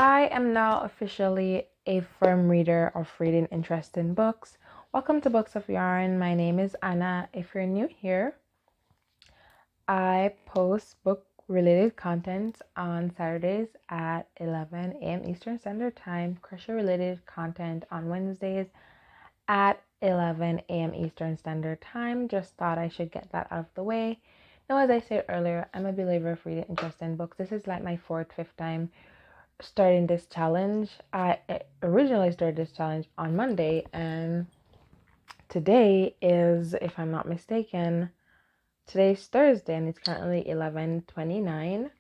I am now officially a firm reader of reading interesting books. Welcome to Books of Yarn. My name is Anna. If you're new here, I post book-related content on Saturdays at 11 a.m. Eastern Standard Time, crochet-related content on Wednesdays at 11 a.m. Eastern Standard Time. Just thought I should get that out of the way. Now, as I said earlier, I'm a believer of reading interesting books. This is like my fifth time starting this challenge. I originally started this challenge on Monday, and today is, if I'm not mistaken, today's Thursday, and it's currently 11:29.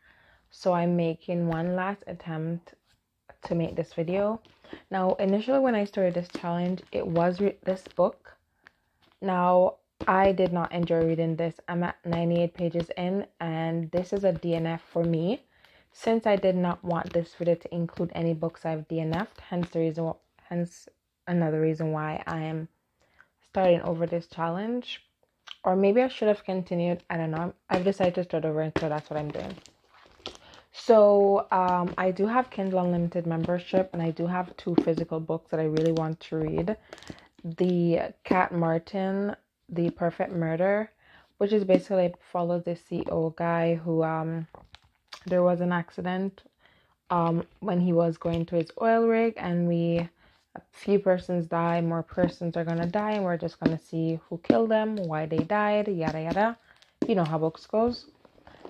So I'm making one last attempt to make this video. Now, initially when I started this challenge, it was this book. Now, I did not enjoy reading this. I'm at 98 pages in, and this is a DNF for me. Since I did not want this video to include any books I've DNF'd, hence another reason why I am starting over this challenge. Or maybe I should have continued. I don't know. I've decided to start over, and so that's what I'm doing. So I do have Kindle Unlimited membership, and I do have 2 physical books that I really want to read. The Cat Martin, The Perfect Murder, which is basically follows the CEO guy who there was an accident when he was going to his oil rig, and a few persons die, more persons are gonna die, and we're just gonna see who killed them, why they died, yada yada. You know how books goes.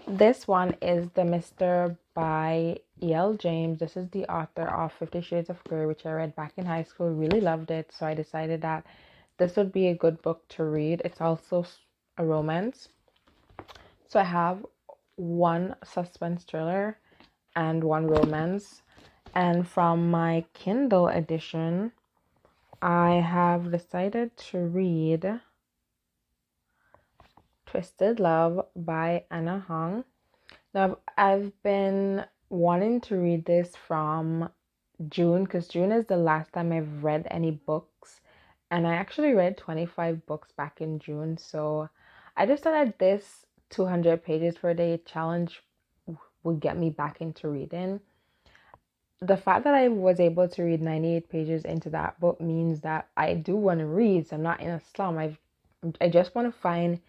This one is The Mister by E.L. James. This is the author of 50 Shades of Grey, which I read back in high school. Really loved it, so I decided that this would be a good book to read. It's also a romance. So I have one suspense thriller and one romance. And from my Kindle edition, I have decided to read Twisted Love by Anna Huang. Now, I've been wanting to read this from June, because June is the last time I've read any books. And I actually read 25 books back in June. So I just thought that this 200 pages per day challenge would get me back into reading. The fact that I was able to read 98 pages into that book means that I do want to read. So I'm not in a slum. I just want to find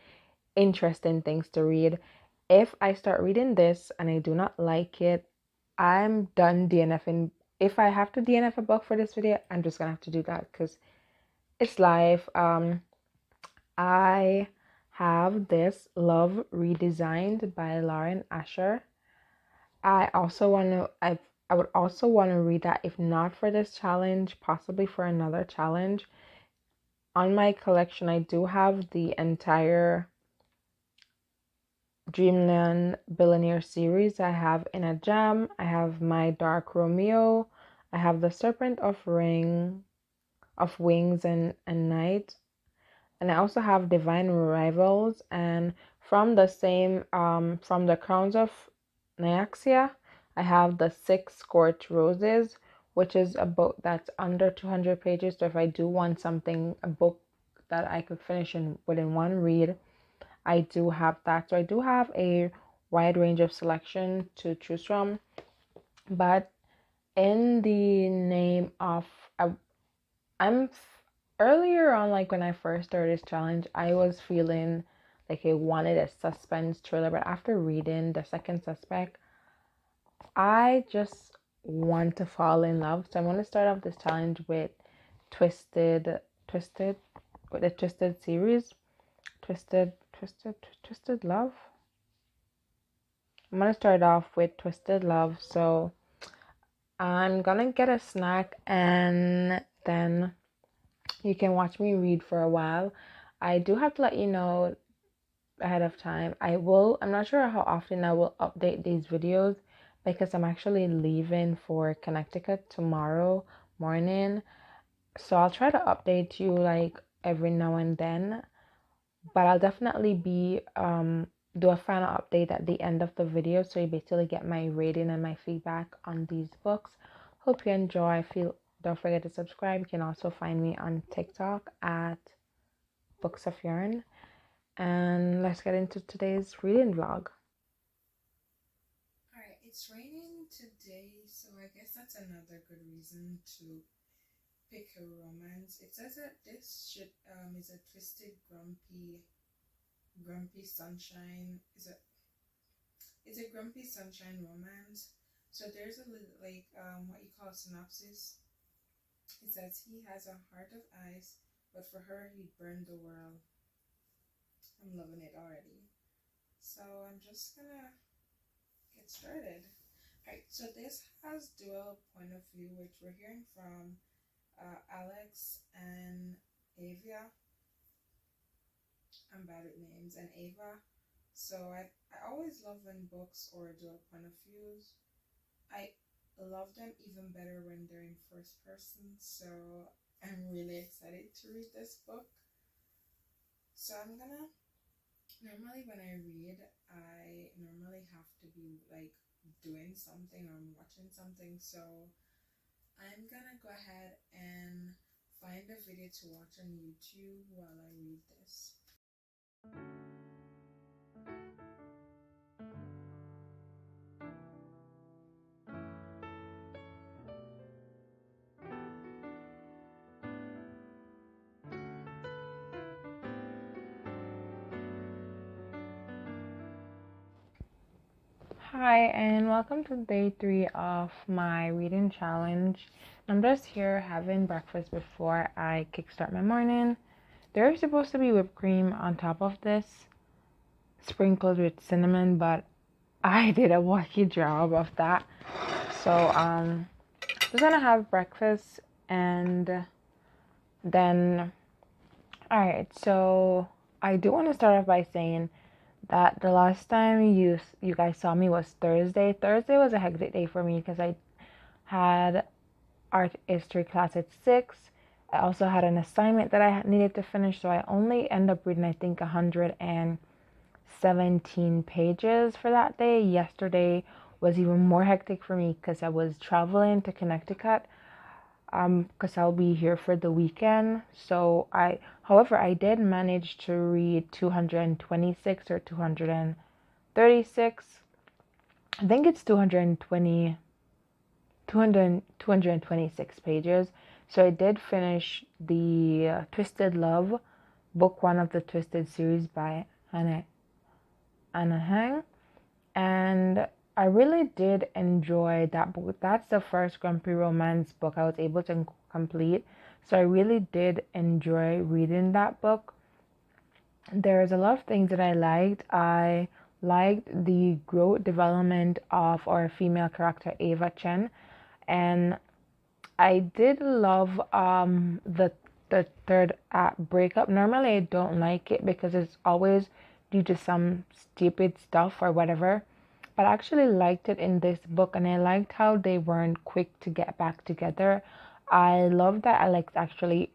interesting things to read. If I start reading this and I do not like it, I'm done DNFing. If I have to DNF a book for this video, I'm just gonna have to do that because it's life. I have this Love Redesigned by Lauren Asher. I would also want to read that, if not for this challenge, possibly for another challenge. On my collection, I do have the entire Dreamland Billionaire series. I have In a Jam, I have My Dark Romeo, I have The Serpent of Wings and Night, and I also have Divine Rivals. And from the same from the Crowns of Nyaxia, I have The Six Scorched Roses, which is a book that's under 200 pages. So if I do want a book that I could finish within one read, I do have that. So I do have a wide range of selection to choose from. But in the name of, I'm earlier on, like when I first started this challenge, I was feeling like I wanted a suspense thriller. But after reading The Second Suspect, I just want to fall in love. So I'm going to start off this challenge with Twisted, with the Twisted series. Twisted Love. I'm gonna start off with Twisted Love. So I'm gonna get a snack and then you can watch me read for a while. I do have to let you know ahead of time. I'm not sure how often I will update these videos because I'm actually leaving for Connecticut tomorrow morning. So I'll try to update you like every now and then. But I'll definitely do a final update at the end of the video, so you basically get my rating and my feedback on these books. Hope you enjoy. Don't forget to subscribe. You can also find me on TikTok at Books of Yarn. And let's get into today's reading vlog. Alright, it's raining today, so I guess that's another good reason to pick a romance. It says that this should is a twisted, grumpy sunshine. Is a grumpy sunshine romance. So there's a little like what you call a synopsis. It says he has a heart of ice, but for her he'd burn the world. I'm loving it already. So I'm just gonna get started. Alright, so this has dual point of view, which we're hearing from Alex and Ava. I'm bad with names, and Ava. So I always love when books or dual point of views. I love them even better when they're in first person. So I'm really excited to read this book. So I'm gonna normally when I read, I normally have to be like doing something or watching something. So I'm gonna go ahead and find a video to watch on YouTube while I read this. Hi, and welcome to day 3 of my reading challenge. I'm just here having breakfast before I kickstart my morning. There's supposed to be whipped cream on top of this, sprinkled with cinnamon, but I did a wacky job of that. So, just gonna have breakfast and then, alright, so I do want to start off by saying that the last time you guys saw me was Thursday. Thursday was a hectic day for me because I had art history class at 6. I also had an assignment that I needed to finish, so I only end up reading I think 117 pages for that day. Yesterday was even more hectic for me because I was traveling to Connecticut because I'll be here for the weekend. So however, I did manage to read 226 or 236. I think it's 226 pages. So I did finish the Twisted Love, book 1 of the Twisted series by Huang. And I really did enjoy that book. That's the first grumpy romance book I was able to complete. So I really did enjoy reading that book. There's a lot of things that I liked. I liked the growth development of our female character Ava Chen, and I did love the third act breakup. Normally I don't like it because it's always due to some stupid stuff or whatever. But I actually liked it in this book, and I liked how they weren't quick to get back together. I love that Alex actually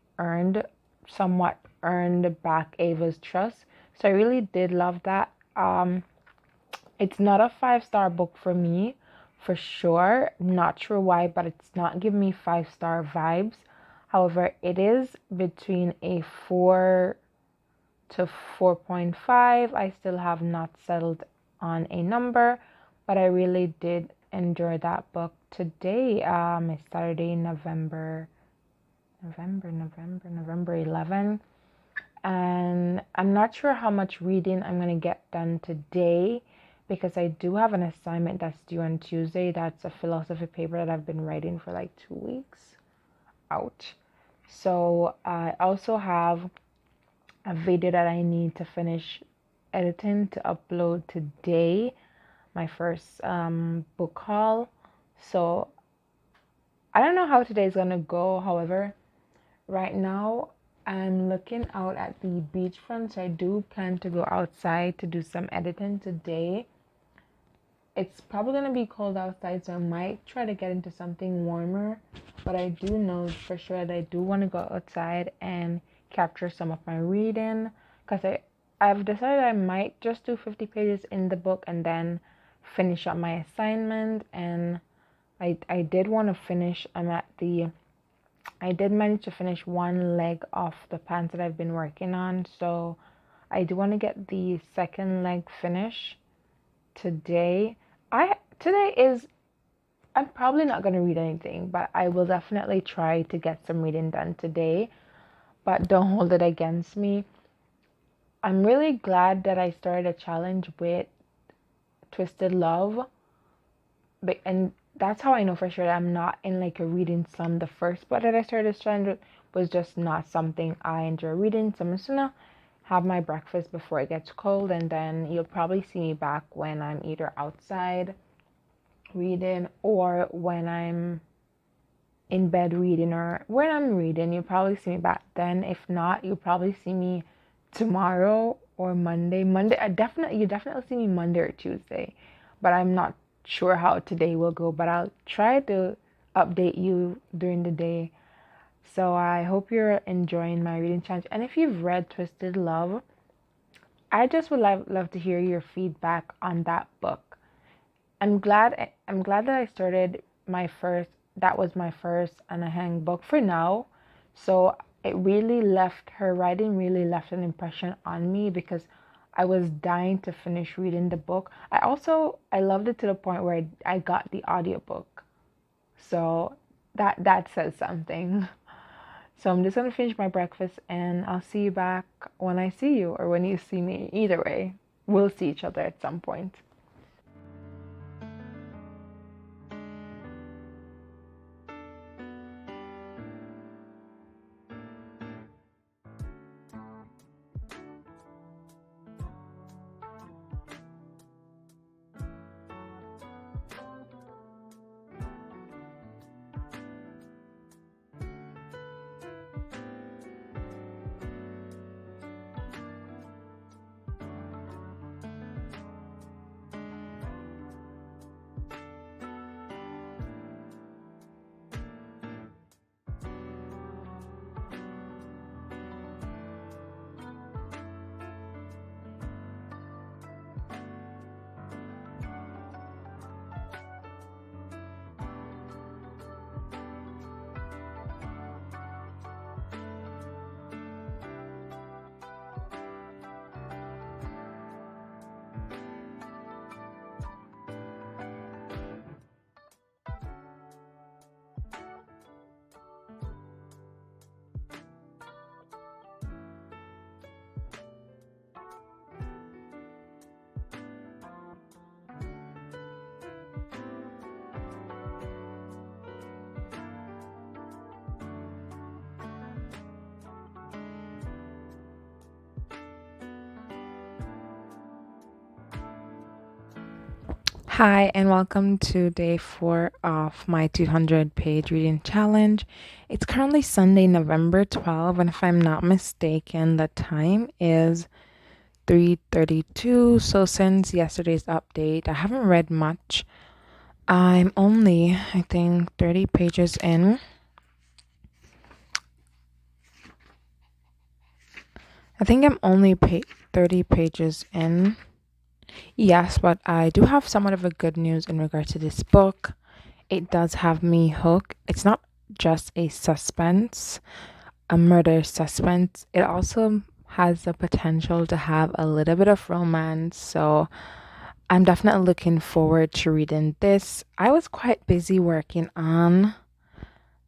somewhat earned back Ava's trust. So I really did love that. It's not a 5-star book for me, for sure. Not sure why, but it's not giving me 5-star vibes. However, it is between a 4 to 4.5. I still have not settled on a number, but I really did enjoy that book. Today is Saturday, November 11, and I'm not sure how much reading I'm going to get done today because I do have an assignment that's due on Tuesday. That's a philosophy paper that I've been writing for like 2 weeks. Ouch. So I also have a video that I need to finish editing to upload today, my first book haul. So I don't know how today's gonna go. However, right now I'm looking out at the beachfront, so I do plan to go outside to do some editing today. It's probably gonna be cold outside, so I might try to get into something warmer, but I do know for sure that I do want to go outside and capture some of my reading, because I've decided I might just do 50 pages in the book and then finish up my assignment. And I did want to finish. I did manage to finish one leg of the pants that I've been working on, so I do want to get the second leg finished today. Today is I'm probably not going to read anything, but I will definitely try to get some reading done today. But don't hold it against me. I'm really glad that I started a challenge with Twisted Love. And that's how I know for sure that I'm not in like a reading slump. The first book that I started this challenge was just not something I enjoy reading. So I'm just gonna have my breakfast before it gets cold, and then you'll probably see me back when I'm either outside reading or when I'm in bed reading, or when I'm reading. You'll probably see me back then. If not, you'll probably see me tomorrow or Monday. You definitely see me Monday or Tuesday, but I'm not sure how today will go. But I'll try to update you during the day. So I hope you're enjoying my reading challenge. And if you've read Twisted Love, I just would love to hear your feedback on that book. I'm glad that I started my first that was my first Anna Hang book for now. So her writing really left an impression on me because I was dying to finish reading the book. I loved it to the point where I got the audiobook. So that says something. So I'm just gonna finish my breakfast and I'll see you back when I see you or when you see me. Either way, we'll see each other at some point. Hi, and welcome to day 4 of my 200-page reading challenge. It's currently Sunday, November 12th, and if I'm not mistaken, the time is 3:32. So since yesterday's update, I haven't read much. I'm only, I think, 30 pages in. I think I'm only 30 pages in. Yes, but I do have somewhat of a good news in regard to this book. It does have me hooked. It's not just a murder suspense. It also has the potential to have a little bit of romance. So I'm definitely looking forward to reading this. I was quite busy working on.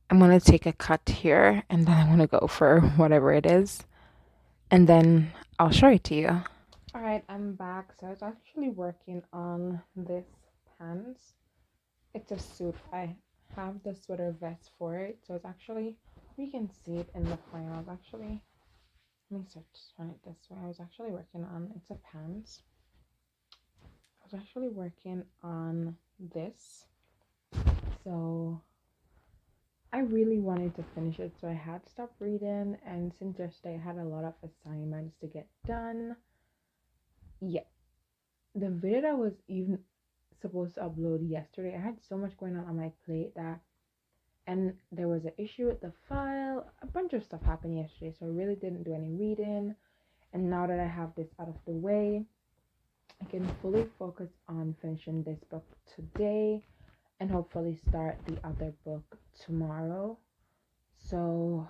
I'm going to take a cut here and then I'm going to go for whatever it is. And then I'll show it to you. All right, I'm back. So I was actually working on this pants. It's a suit. I have the sweater vest for it. So it's actually, you can see it in the frame. Let me turn it this way. I was actually working on, it's a pants. I was actually working on this. So I really wanted to finish it. So I had to stop reading. And since yesterday I had a lot of assignments to get done. Yeah. The video that was even supposed to upload yesterday, I had so much going on my plate that, and there was an issue with the file. A bunch of stuff happened yesterday, so I really didn't do any reading. And now that I have this out of the way, I can fully focus on finishing this book today and hopefully start the other book tomorrow. So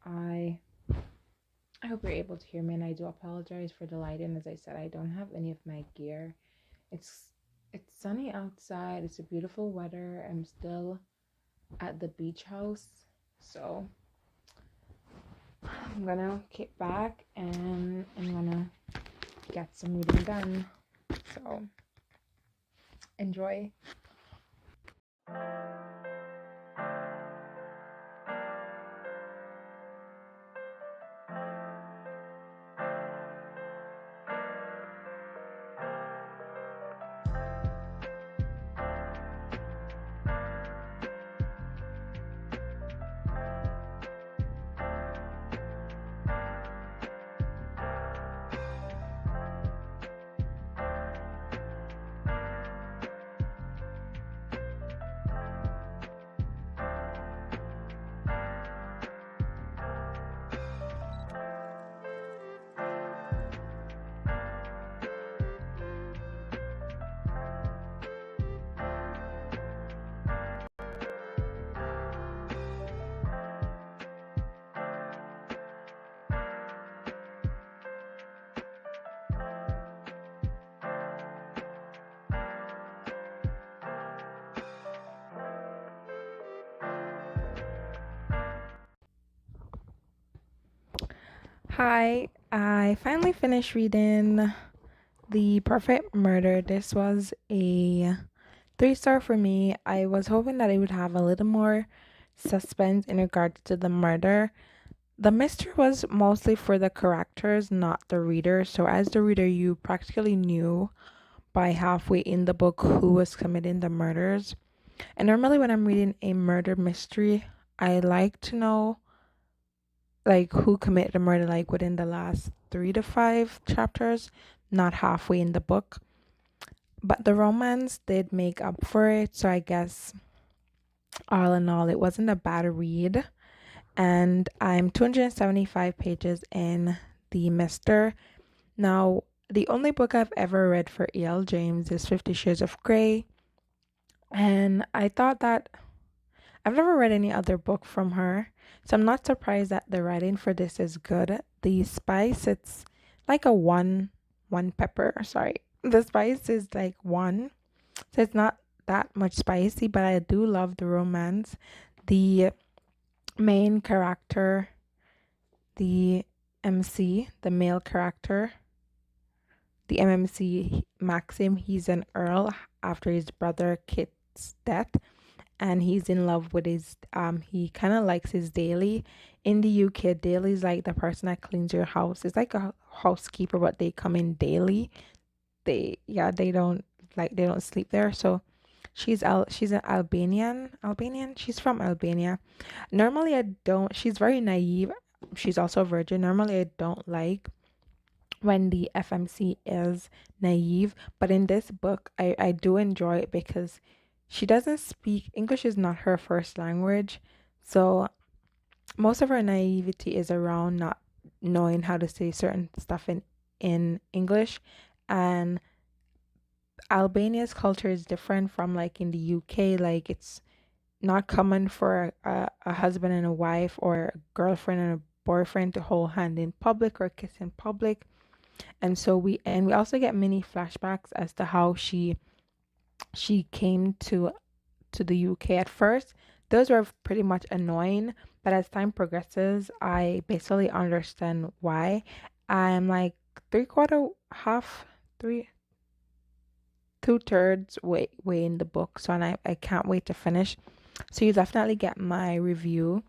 I hope you're able to hear me, and I do apologize for the lighting. As I said, I don't have any of my gear. It's It's sunny outside. It's a beautiful weather. I'm still at the beach house. So I'm gonna kick back and I'm gonna get some reading done. So enjoy. Hi, I finally finished reading The Perfect Murder. This was a 3-star for me. I was hoping that it would have a little more suspense in regards to the murder. The mystery was mostly for the characters, not the reader. So, as the reader, you practically knew by halfway in the book who was committing the murders. And normally, when I'm reading a murder mystery, I like to know like who committed the murder, like within the last 3 to 5 chapters, not halfway in the book. But the romance did make up for it. So, I guess all in all, it wasn't a bad read. And I'm 275 pages in the Mister. Now, the only book I've ever read for E.L. James is 50 Shades of Grey. And I thought that I've never read any other book from her. So I'm not surprised that the writing for this is good. The spice, it's like a one pepper. Sorry. The spice is like one. So it's not that much spicy, but I do love the romance. The main character, the MC, the male character, the MMC Maxim, he's an earl after his brother Kit's death, and he's in love with his he kind of likes his daily. In the UK, daily is like the person that cleans your house. It's like a housekeeper, but they come in daily. They don't they don't sleep there. So she's an Albanian. She's from Albania. Normally I don't. She's very naive. She's also a virgin. Normally I don't like when the FMC is naive, but in this book, I do enjoy it because she doesn't speak English, is not her first language. So most of her naivety is around not knowing how to say certain stuff in English. And Albania's culture is different from like in the UK. Like it's not common for a husband and a wife or a girlfriend and a boyfriend to hold hand in public or kiss in public. And so we also get many flashbacks as to how she came to the UK at first. Those were pretty much annoying, but as time progresses, I basically understand why. I'm like three quarter half three 2/3 way in the book, so and I can't wait to finish. So you definitely get my review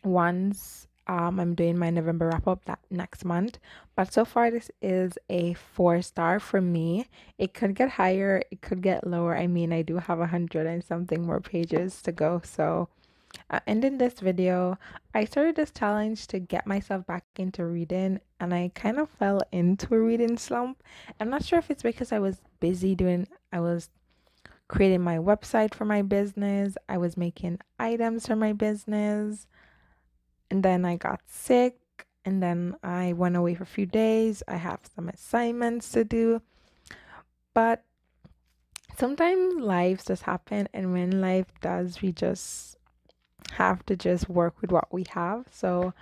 once I'm doing my November wrap up that next month. But so far this is a 4-star for me. It could get higher, it could get lower. I mean, I do have 100 and something more pages to go. So ending this video, I started this challenge to get myself back into reading, and I kind of fell into a reading slump. I'm not sure if it's because I was creating my website for my business, I was making items for my business, and then I got sick, and then I went away for a few days. I have some assignments to do, but sometimes life just happen, and when life does, we just have to just work with what we have. So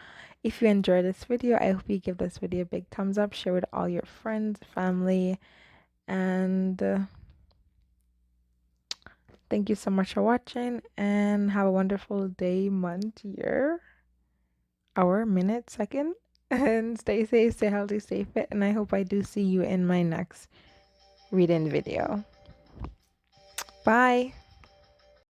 if you enjoyed this video, I hope you give this video a big thumbs up, share with all your friends, family, and Thank you so much for watching and have a wonderful day, month, year, hour, minute, second. And stay safe, stay healthy, stay fit. And I hope I do see you in my next reading video. Bye.